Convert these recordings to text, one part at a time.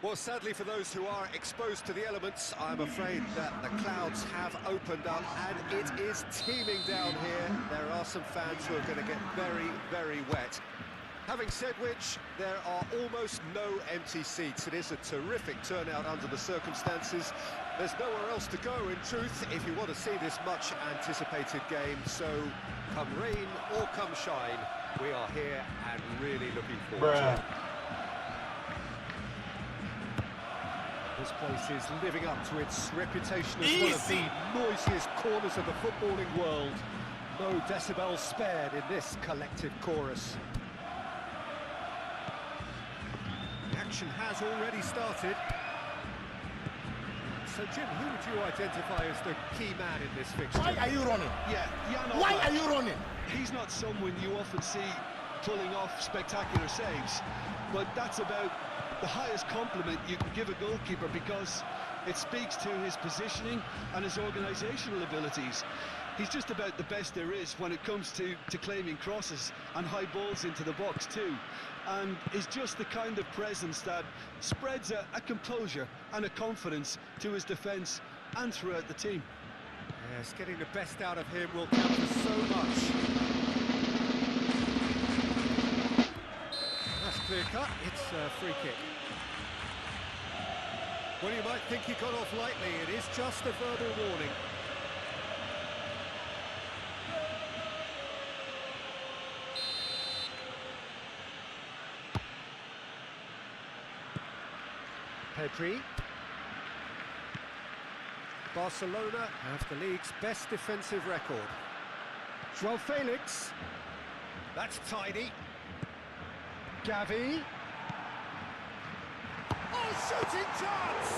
Well, sadly for those who are exposed to the elements, I'm afraid that the clouds have opened up and it is teeming down here. There are some fans who are going to get very, very wet. Having said which, there are almost no empty seats. It is a terrific turnout under the circumstances. There's nowhere else to go, in truth, if you want to see this much-anticipated game. So, come rain or come shine, we are here and really looking forward to it. This place is living up to its reputation as one of the noisiest corners of the footballing world. No decibels spared in this collective chorus. The action has already started. So, Jim, who would you identify as the key man in this fixture? Why are you running? Why are you running? He's not someone you often see pulling off spectacular saves, but that's about the highest compliment you can give a goalkeeper, because it speaks to his positioning and his organisational abilities. He's just about the best there is when it comes to claiming crosses and high balls into the box too, and is just the kind of presence that spreads a composure and a confidence to his defence and throughout the team. Yes, getting the best out of him will count for so much. That's clear cut, it's a free kick. Well, you might think he got off lightly, it is just a verbal warning. Pedri. Barcelona have the league's best defensive record. João Felix. That's tidy. Gavi. Oh, shooting chance!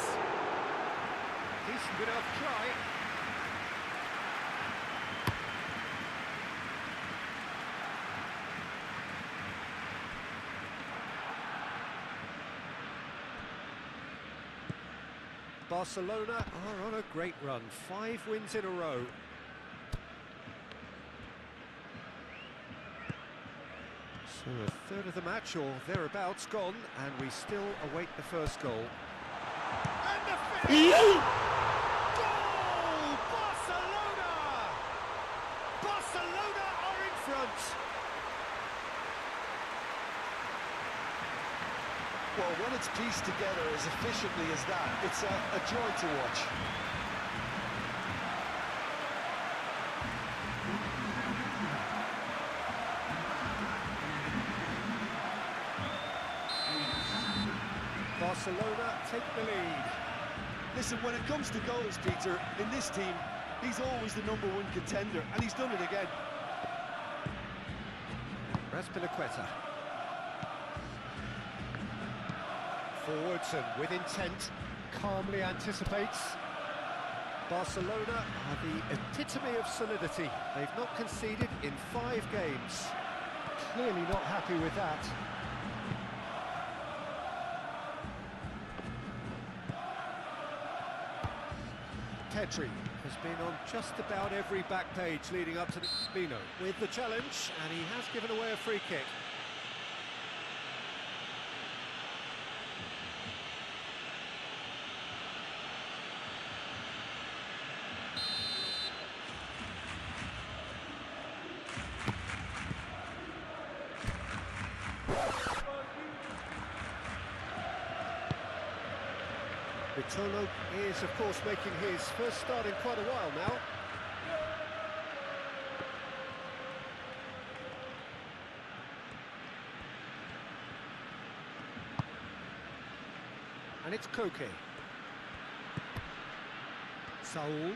Decent enough try. Barcelona are on a great run, 5 wins in a row. So a third of the match or thereabouts gone, and we still await the first goal. And the finish! Goal! Barcelona! Barcelona are in front! Well, when it's pieced together as efficiently as that, it's a joy to watch. Barcelona take the lead. Listen, when it comes to goals, Peter, in this team, he's always the #1 contender, and he's done it again. Raspinaqueta. Forwards and with intent, calmly anticipates. Barcelona are the epitome of solidity. They've not conceded in 5 games. Clearly not happy with that. Pedri has been on just about every back page leading up to the Mino with the challenge, and he has given away a free kick. Vitolo is, of course, making his first start in quite a while now. And it's Koke. Saul.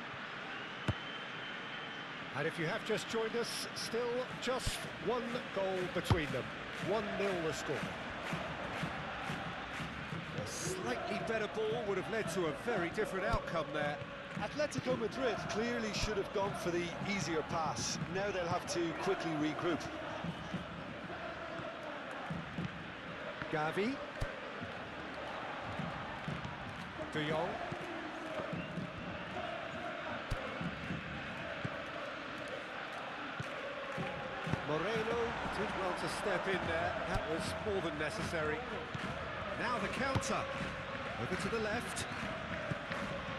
And if you have just joined us, still just 1 goal between them. 1-0 the score. A slightly better ball would have led to a very different outcome there. Atletico Madrid clearly should have gone for the easier pass. Now they'll have to quickly regroup. Gavi. De Jong. Moreno did well to step in there. That was more than necessary. Now the counter. Over to the left.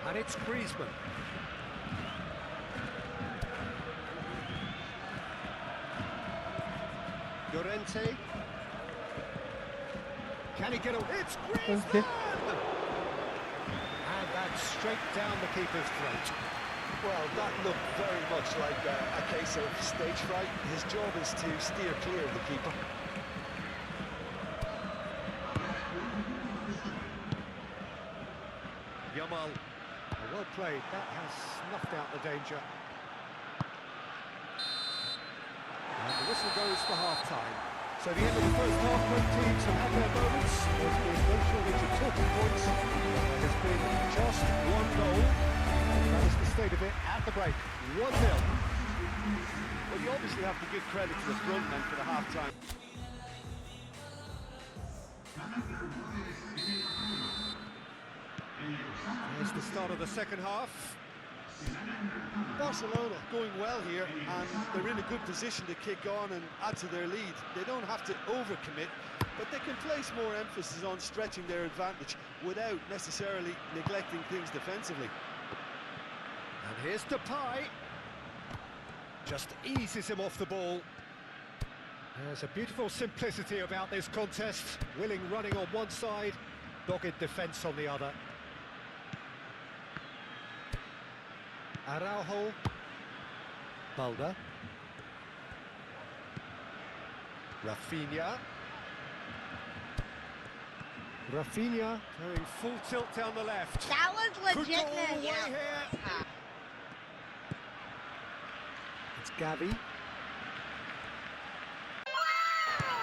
And it's Griezmann. Llorente. Can he get away? It's Griezmann! Okay. And that's straight down the keeper's throat. Well, that looked very much like a case of stage fright. His job is to steer clear of the keeper. Yamal. Well played. That has snuffed out the danger. And the whistle goes for half-time. So the end of the first half, both teams have had their moments. There's been no shortage of talking points. There has been just one goal. And that is the state of it at the break. 1-0. Well, you obviously have to give credit to the front men for the half-time. Here's the start of the second half. Barcelona going well here, and they're in a good position to kick on and add to their lead. They don't have to overcommit, but they can place more emphasis on stretching their advantage without necessarily neglecting things defensively. And here's Depay. Just eases him off the ball. There's a beautiful simplicity about this contest. Willing running on one side, dogged defence on the other. Araujo. Balda. Rafinha. Rafinha going full tilt down the left. That was Could go all legitimate. the way here. It's Gavi.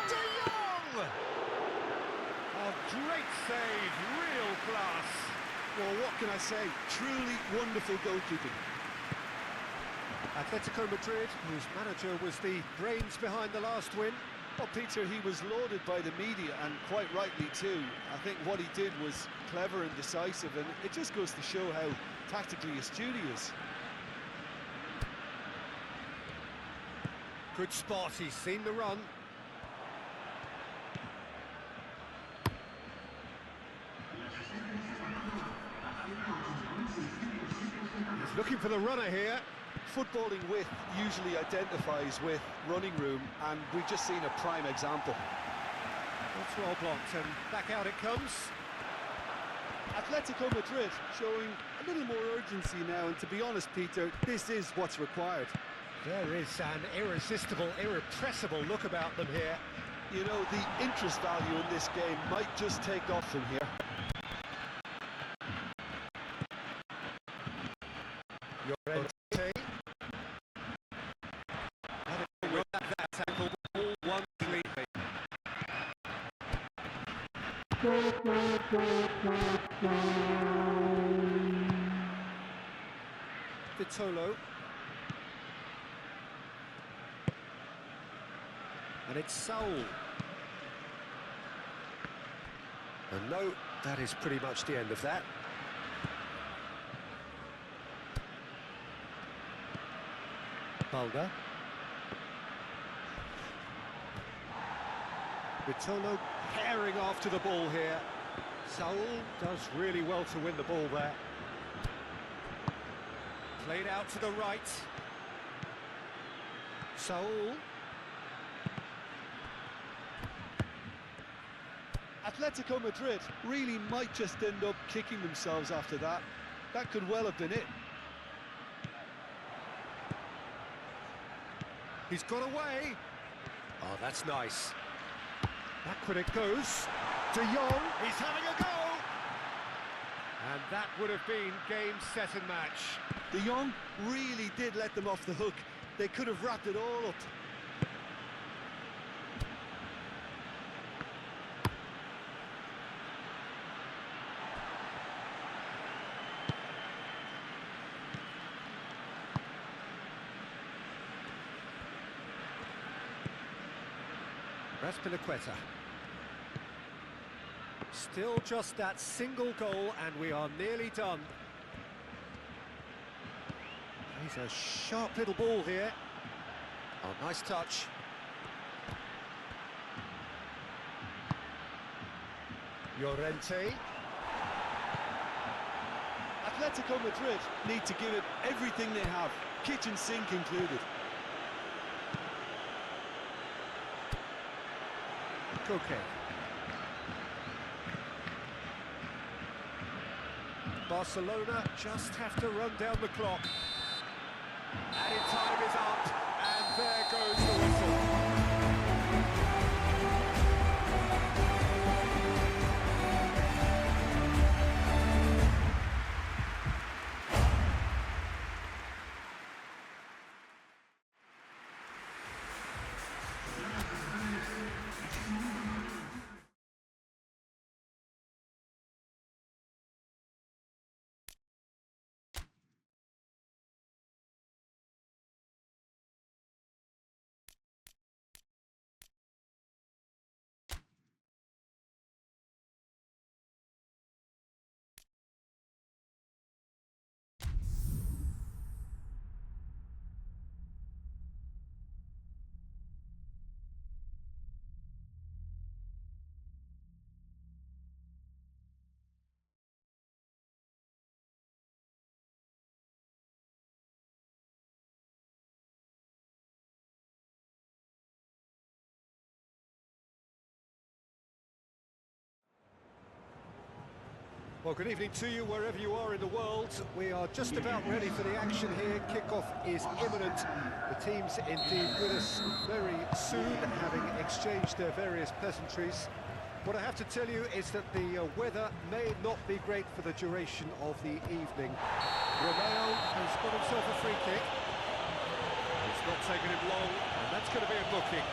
De Jong! A great save, real class. Well, what can I say? Truly wonderful goalkeeping. Atletico Madrid, whose manager was the brains behind the last win. Well, Peter, he was lauded by the media, and quite rightly too. I think what he did was clever and decisive, and it just goes to show how tactically astute he is. Good spot, he's seen the run. He's looking for the runner here. Footballing width usually identifies with running room, and we've just seen a prime example. That's well blocked, and back out it comes. Atletico Madrid showing a little more urgency now, and to be honest, Peter, this is what's required. There is an irresistible, irrepressible look about them here. You know, the interest value in this game might just take off from here. Llorente. That tackle, all one clean. Vitolo. And it's Saul. And no, that is pretty much the end of that. Balda. Vitolo herring after the ball here. Saul does really well to win the ball there. Played out to the right. Saul. Atletico Madrid really might just end up kicking themselves after that. That could well have been it. He's got away. Oh, that's nice. Backward it goes. De Jong, he's having a go. And that would have been game, set and match. De Jong really did let them off the hook. They could have wrapped it all up. Raspilicueta. Still just that single goal and we are nearly done. He's a sharp little ball here. Oh, nice touch. Llorente. Atletico Madrid need to give it everything they have, kitchen sink included. Koke. Barcelona just have to run down the clock. Added time is up, and there goes the whistle. Well, good evening to you wherever you are in the world. We are just about ready for the action here. Kickoff is imminent. The teams indeed with us very soon, having exchanged their various pleasantries. What I have to tell you is that the weather may not be great for the duration of the evening. Romeo has got himself a free kick. It's not taken him long, and that's going to be a booking.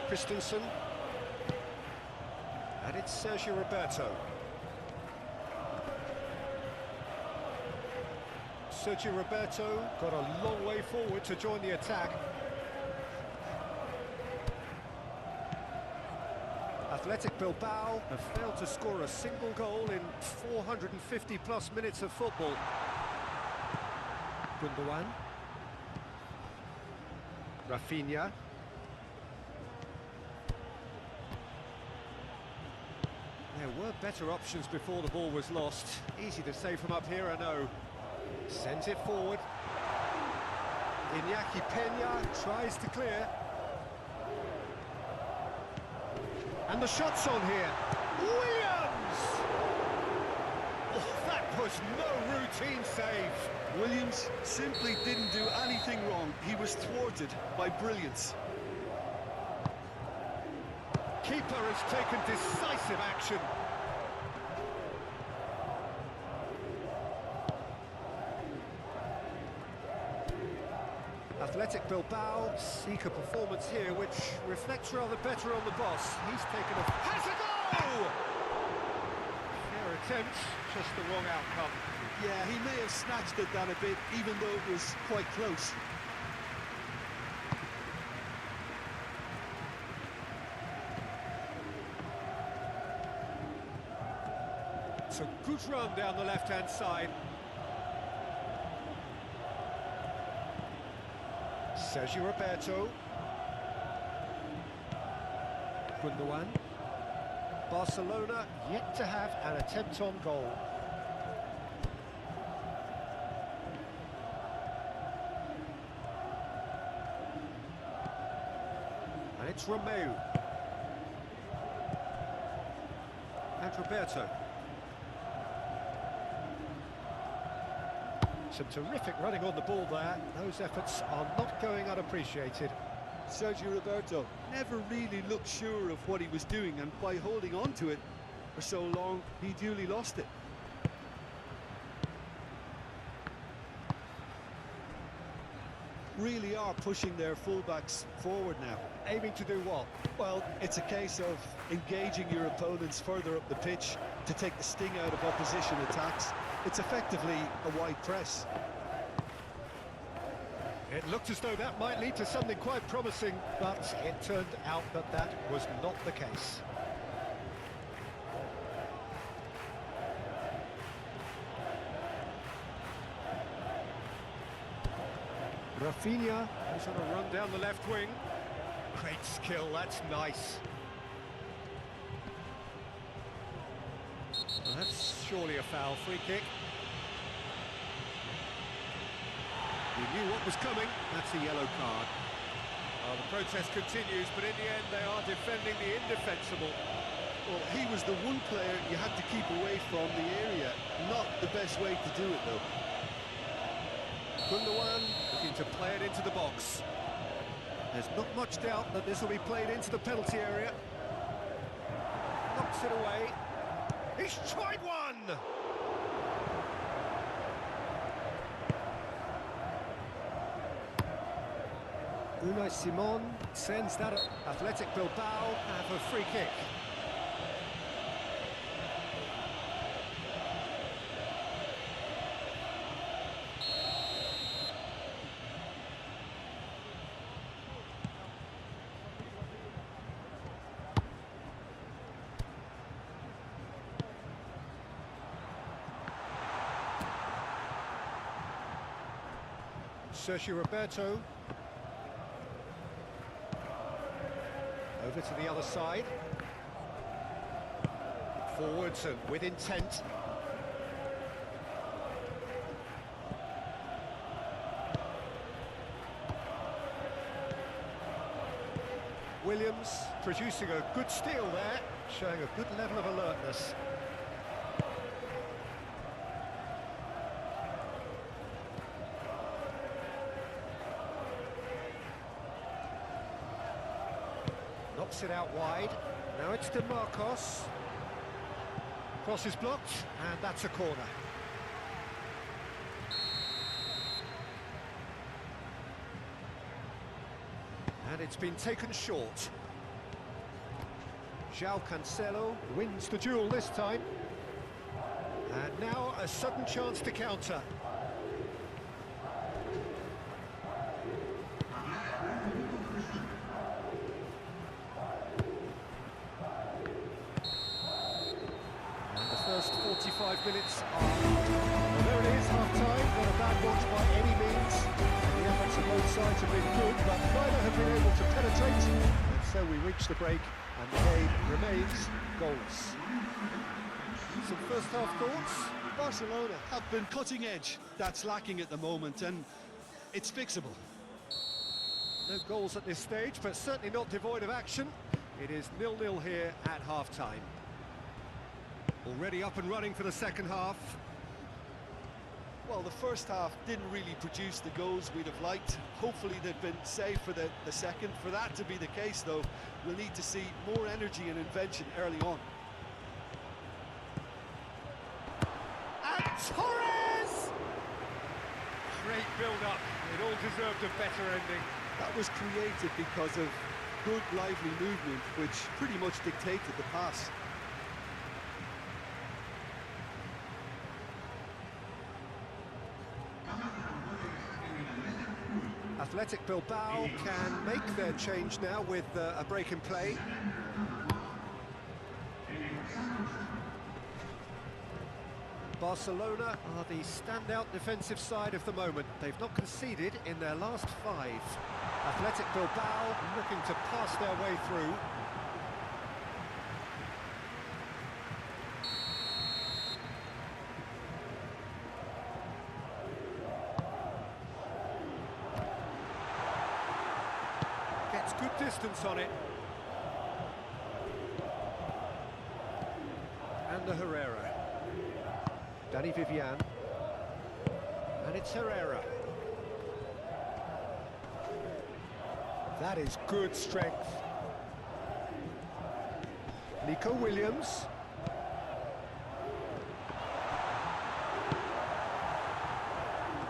Christensen, and it's Sergio Roberto. Sergio Roberto got a long way forward to join the attack. Athletic Bilbao have failed to score a single goal in 450 plus minutes of football. Gundogan, Rafinha. There were better options before the ball was lost. Easy to say from up here, I know. Sends it forward. Iñaki Peña tries to clear. And the shot's on here. Williams! Oh, that was no routine save. Williams simply didn't do anything wrong. He was thwarted by brilliance. Keeper has taken decisive action. Athletic Bilbao seek a performance here which reflects rather better on the boss. He's taken a... Has a goal! Fair attempt, just the wrong outcome. Yeah, he may have snatched at that a bit, even though it was quite close. It's a good run down the left-hand side. Sergio Roberto. Gundogan. Barcelona yet to have an attempt on goal. And it's Romeo. And Roberto. Some terrific running on the ball there. Those efforts are not going unappreciated. Sergio Roberto never really looked sure of what he was doing, and by holding on to it for so long, he duly lost it. Really are pushing their fullbacks forward now. Aiming to do what? Well, it's a case of engaging your opponents further up the pitch to take the sting out of opposition attacks. It's effectively a wide press. It looked as though that might lead to something quite promising, but it turned out that that was not the case. Rafinha is on a run down the left wing. Great skill, that's nice. Well, that's surely a foul. Free kick. He knew what was coming. That's a yellow card. Well, the protest continues, but in the end they are defending the indefensible. Well, he was the one player you had to keep away from the area. Not the best way to do it, though. Gundogan looking to play it into the box. There's not much doubt that this will be played into the penalty area. Knocks it away. He's tried one! Unai Simon sends that up. Athletic Bilbao have a free kick. Sergio Roberto. Over to the other side. Forwards and with intent. Williams producing a good steal there, showing a good level of alertness. Knocks it out wide. Now it's to Marcos. Cross is blocked, and that's a corner. And it's been taken short. João Cancelo wins the duel this time. And now a sudden chance to counter. And the first 45 minutes are... Well, there it is, half-time. Not a bad watch by any means. The efforts of both sides have been good, but neither have been able to penetrate. And so we reach the break, and the game remains goals. Some first-half thoughts? Barcelona have been cutting edge. That's lacking at the moment, and it's fixable. No goals at this stage, but certainly not devoid of action. It is 0-0 here at half-time. Already up and running for the second half. Well, the first half didn't really produce the goals we'd have liked. Hopefully they've been saved for the second. For that to be the case, though, we'll need to see more energy and invention early on. And Torres! Great build-up. It all deserved a better ending. That was created because of good, lively movement, which pretty much dictated the pass. Athletic Bilbao can make their change now with a break in play. Barcelona are the standout defensive side of the moment. They've not conceded in their last 5. Athletic Bilbao looking to pass their way through. Gets good distance on it. And the Herrera. Danny Vivian. And it's Herrera. That is good strength. Nico Williams.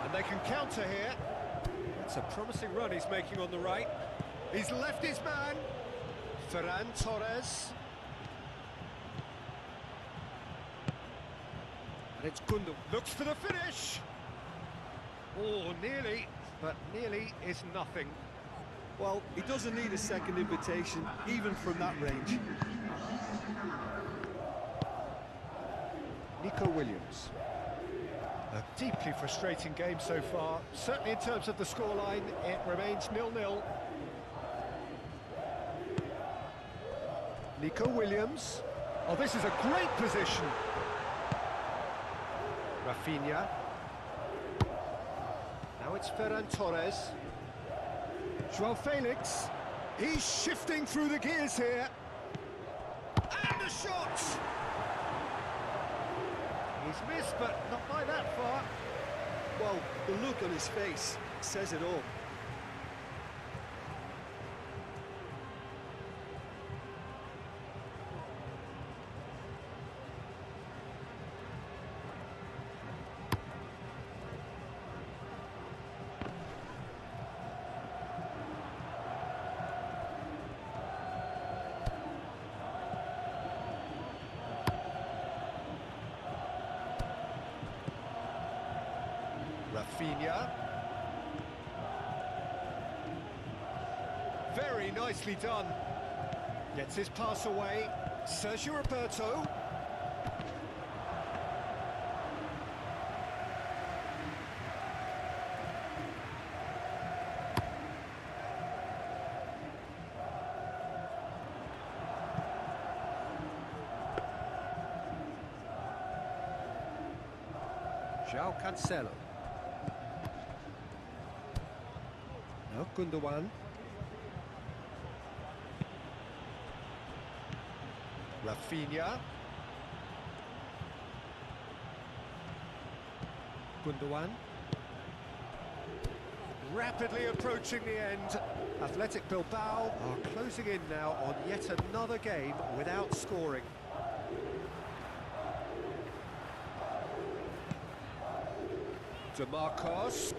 And they can counter here. It's a promising run he's making on the right. He's left his man. Ferran Torres. And it's Gundogan. Looks for the finish. Oh, nearly, but nearly is nothing. Well, he doesn't need a second invitation, even from that range. Nico Williams. A deeply frustrating game so far. Certainly in terms of the scoreline, it remains 0-0. Nico Williams. Oh, this is a great position. Rafinha. Now it's Ferran Torres. Joao Felix. He's shifting through the gears here. And a shot! He's missed, but not by that far. Well, the look on his face says it all. Rafinha. Very nicely done. Gets his pass away. Sergio Roberto. João Cancelo. Now Gundogan. Rafinha. Gundogan. Rapidly approaching the end. Athletic Bilbao are closing in now on yet another game without scoring. DeMarcos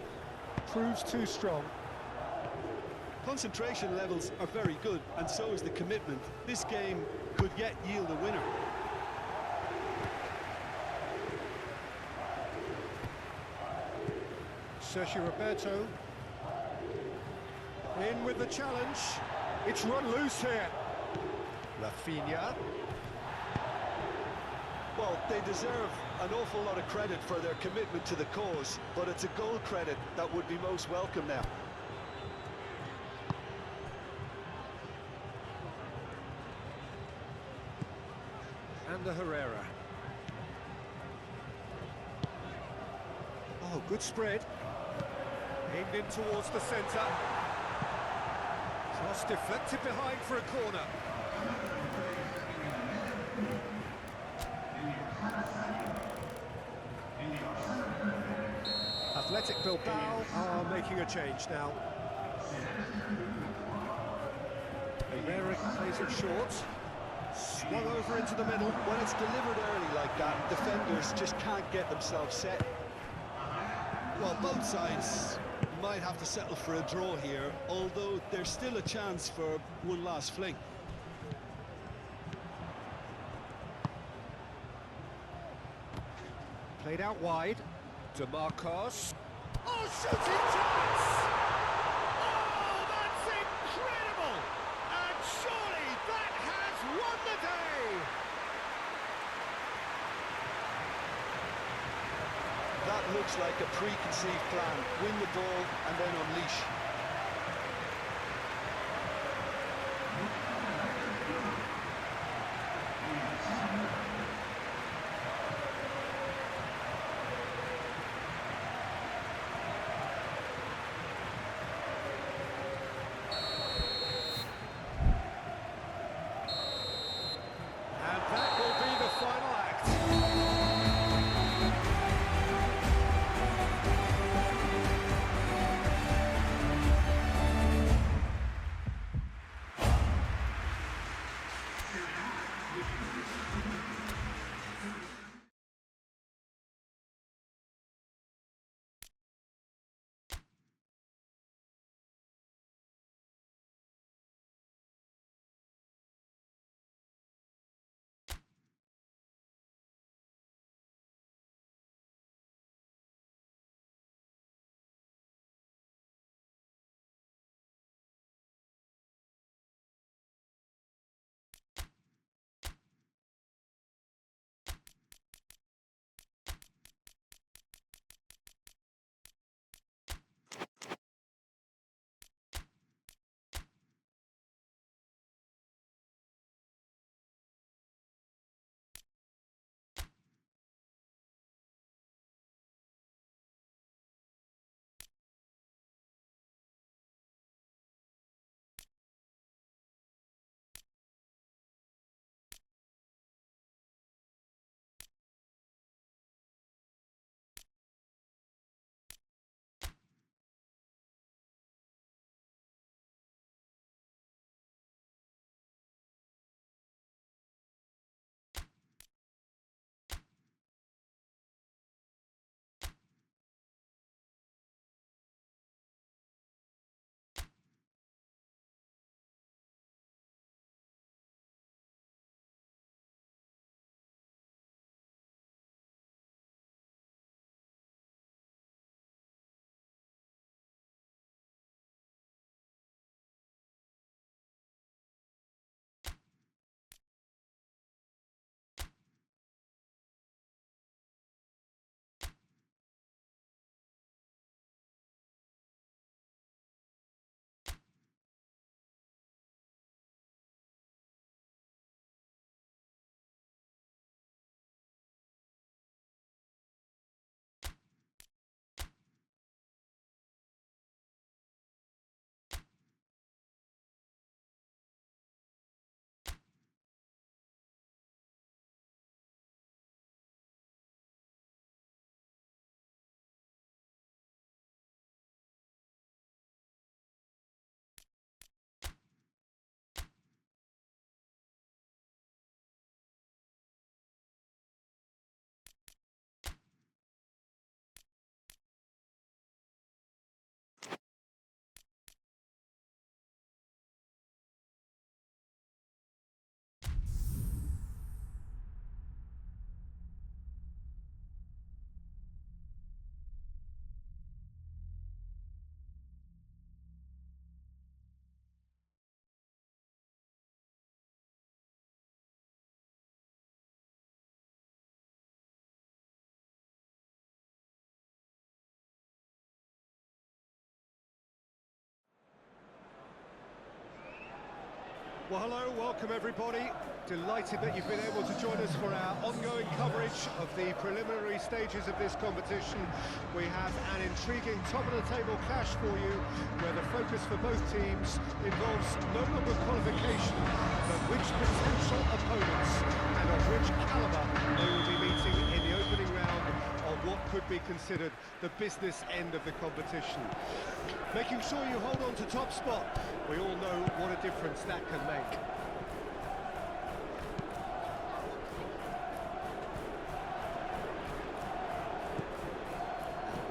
proves too strong. Concentration levels are very good, and so is the commitment. This game could yet yield a winner. Sergio Roberto. In with the challenge. It's run loose here. Rafinha. Well, they deserve an awful lot of credit for their commitment to the cause, but it's a goal credit that would be most welcome now. And the Herrera. Oh, good spread. Aimed in towards the centre. Cross deflected behind for a corner. Athletic Bilbao are making a change now. Herrera plays it short. Swung over into the middle. When it's delivered early like that, defenders just can't get themselves set. Well, both sides might have to settle for a draw here, although there's still a chance for one last fling. Played out wide. DeMarcos. Oh, shooting chance! Oh, that's incredible! And surely that has won the day! That looks like a preconceived plan. Win the ball and then unleash. Well, hello, welcome everybody. Delighted that you've been able to join us for our ongoing coverage of the preliminary stages of this competition. We have an intriguing top-of-the-table clash for you, where the focus for both teams involves no longer qualification, but which potential opponents and of which calibre they will be meeting in the opening round of what could be considered the business end of the competition. Making sure you hold on to top spot. We all know what a difference that can make.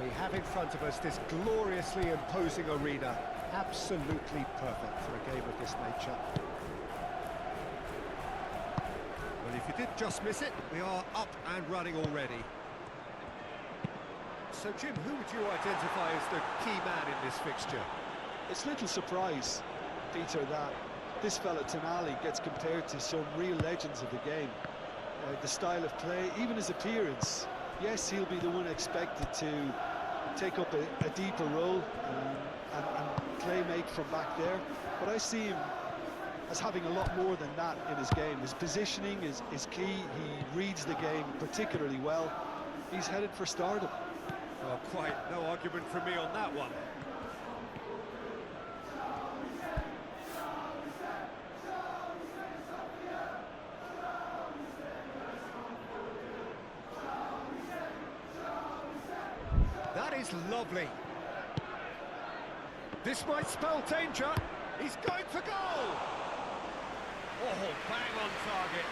We have in front of us this gloriously imposing arena. Absolutely perfect for a game of this nature. Well, if you did just miss it, we are up and running already. So, Jim, who would you identify as the key man in this fixture? It's little surprise, Peter, that this fella Tonali gets compared to some real legends of the game. The style of play, even his appearance. Yes, he'll be the one expected to take up a deeper role and play make from back there. But I see him as having a lot more than that in his game. His positioning is key. He reads the game particularly well. He's headed for stardom. Well, quite no argument from me on that one. That is lovely. This might spell danger. He's going for goal. Oh, bang on target.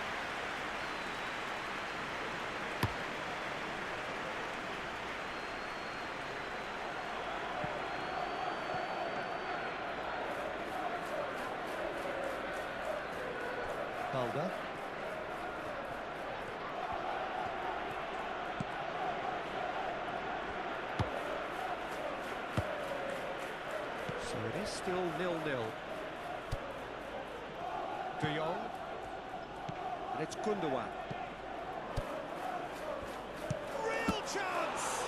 Balda. So it is still 0-0. De Jong. And it's Gundogan. Real chance!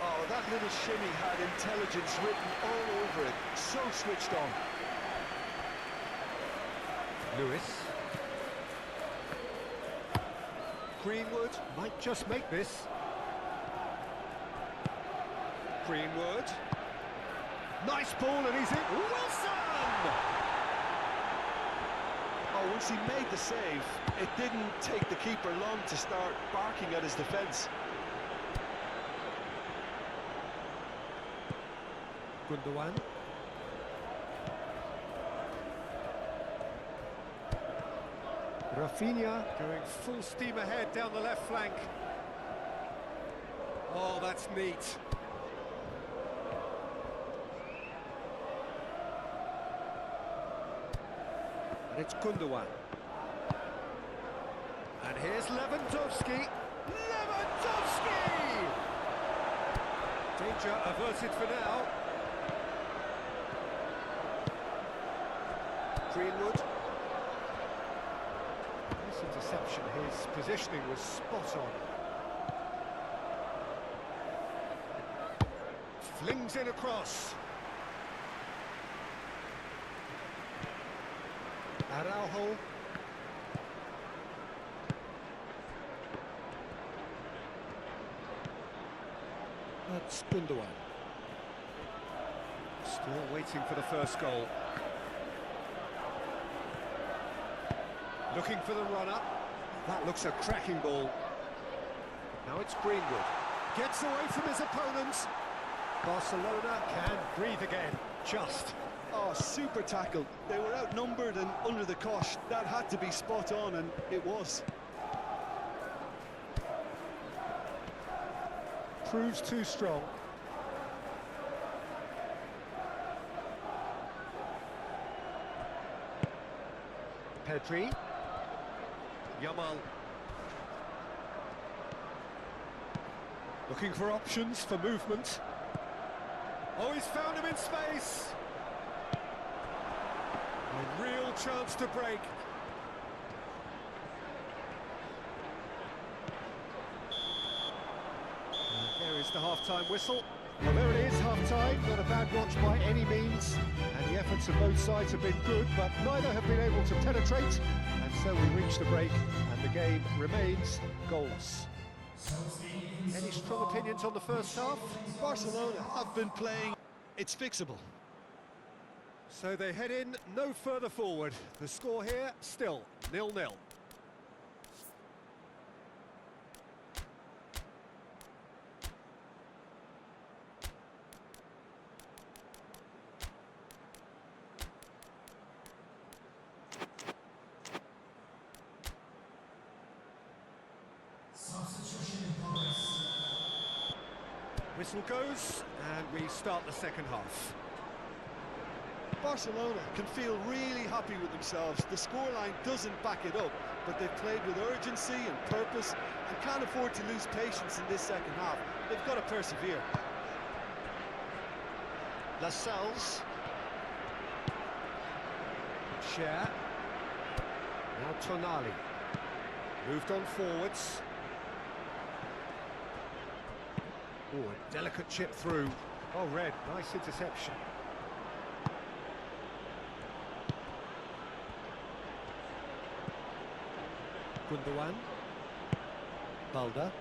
Oh, that little shimmy had intelligence written all over it. So switched on. Lewis. Greenwood might just make this. Greenwood. Nice ball and he's in. Wilson! Oh, once he made the save, it didn't take the keeper long to start barking at his defence. Gundogan. Rafinha going full steam ahead down the left flank. Oh, that's neat. And it's Gundogan. And here's Lewandowski. Lewandowski! Danger averted for now. Greenwood. Interception, his positioning was spot on. Flings in across. Araujo. That's Gundogan. Still waiting for the first goal. Looking for the run-up. That looks a cracking ball. Now it's Greenwood. Gets away from his opponents. Barcelona can breathe again. Just. Oh, super tackle. They were outnumbered and under the cosh. That had to be spot on, and it was. Proves too strong. Pedri. Yamal. Looking for options for movement. Oh, he's found him in space. A real chance to break. And there is the half-time whistle. Well, there it is, half half-time, not a bad watch by any means, and the efforts of both sides have been good, but neither have been able to penetrate, and so we reach the break, and the game remains goals. Any strong opinions on the first half? Barcelona have been playing, it's fixable. So they head in no further forward. The score here, still 0-0. Whistle goes, and we start the second half. Barcelona can feel really happy with themselves. The scoreline doesn't back it up, but they've played with urgency and purpose and can't afford to lose patience in this second half. They've got to persevere. Lascelles. Cher. Now Tonali. Moved on forwards. Oh, a delicate chip through. Oh, Red, nice interception. Gundogan. Balda.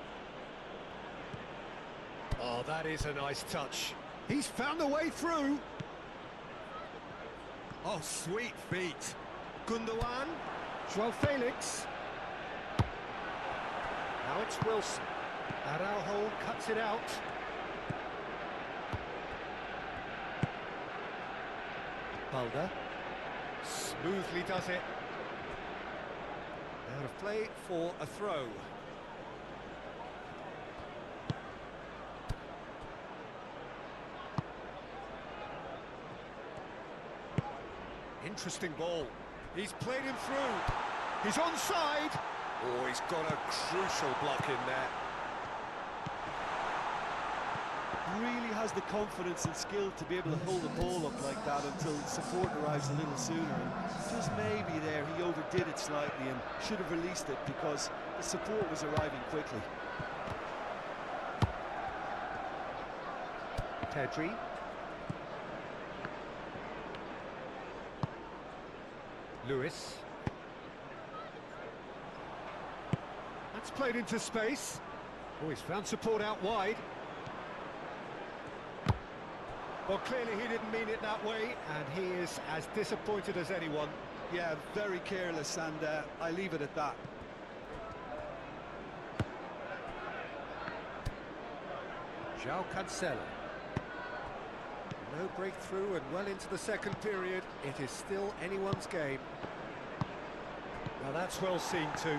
Oh, that is a nice touch. He's found a way through. Oh, sweet feet. Gundogan. Joao Felix. Now it's Wilson. Araujo cuts it out. Balda. Smoothly does it. Out of play for a throw. Interesting ball. He's played him through. He's onside. Oh, he's got a crucial block in there. Really has the confidence and skill to be able to hold the ball up like that until support arrives a little sooner. And just maybe there he overdid it slightly and should have released it because the support was arriving quickly. Pedri. Lewis. That's played into space. Oh, he's found support out wide. Well, clearly he didn't mean it that way, and he is as disappointed as anyone. Yeah, very careless, and I leave it at that. João Cancelo. No breakthrough and well into the second period. It is still anyone's game. Well, that's well seen too.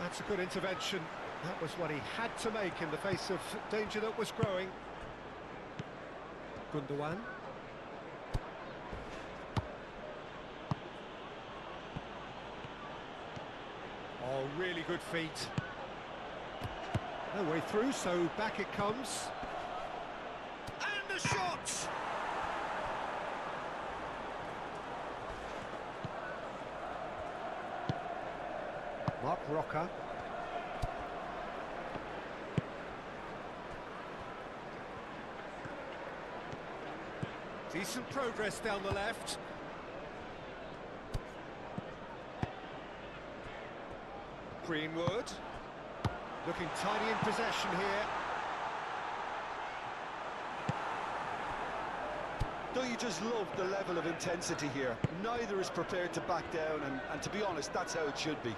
That's a good intervention. That was what he had to make in the face of danger that was growing. Gundogan. Oh, really good feet. No way through, so back it comes. And the shot! Mark Roca. Decent progress down the left. Greenwood. Looking tidy in possession here. Don't you just love the level of intensity here? Neither is prepared to back down, and to be honest, that's how it should be.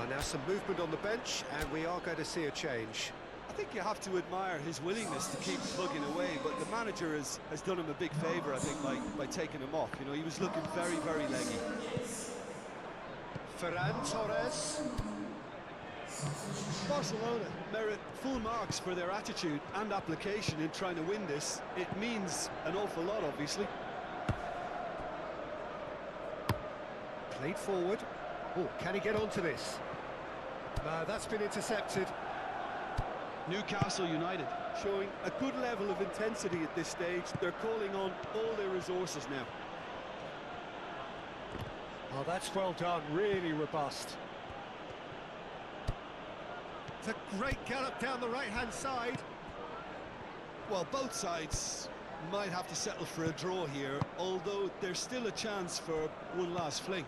Now some movement on the bench, and we are going to see a change. I think you have to admire his willingness to keep plugging away, but the manager has done him a big favour, I think, by taking him off. You know, he was looking very, very leggy. Ferran Torres. Barcelona merit full marks for their attitude and application in trying to win this. It means an awful lot, obviously. Played forward. Oh, can he get onto this? No, that's been intercepted. Newcastle United showing a good level of intensity at this stage. They're calling on all their resources now. Oh, that's well done, really robust. It's a great gallop down the right-hand side. Well, both sides might have to settle for a draw here, although there's still a chance for one last fling.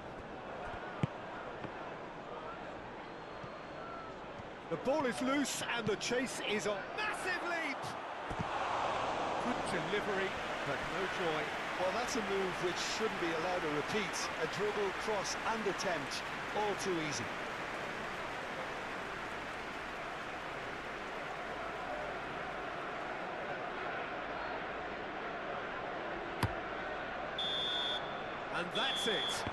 The ball is loose and the chase is on. Massive leap! Good delivery, but no joy. Well, that's a move which shouldn't be allowed to repeat. A dribble, cross and attempt, all too easy. And that's it.